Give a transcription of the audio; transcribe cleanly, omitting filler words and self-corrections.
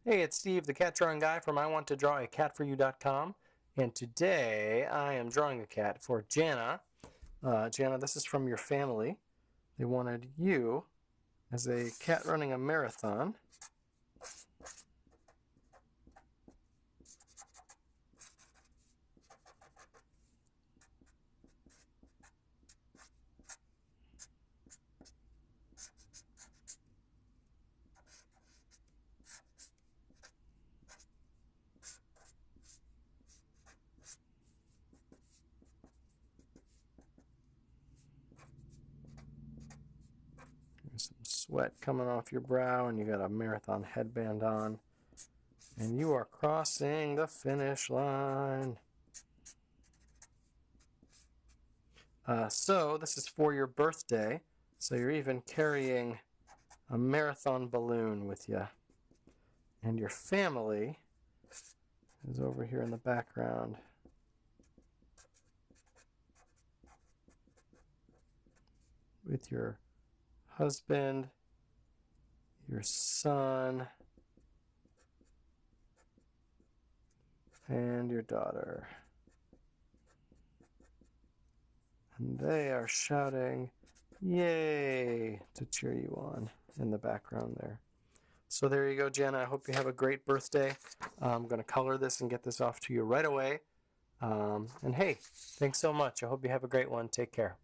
Hey, it's Steve, the cat drawing guy from iwanttodrawacatforyou.com, and today I am drawing a cat for Jana. Jana, this is from your family. They wanted you as a cat running a marathon. There's some sweat coming off your brow, and you got a marathon headband on. And you are crossing the finish line. So this is for your birthday. So you're even carrying a marathon balloon with you. And your family is over here in the background. With your husband, your son, and your daughter. And they are shouting, "Yay!" to cheer you on in the background there. So there you go, Jana. I hope you have a great birthday. I'm going to color this and get this off to you right away. And hey, thanks so much. I hope you have a great one. Take care.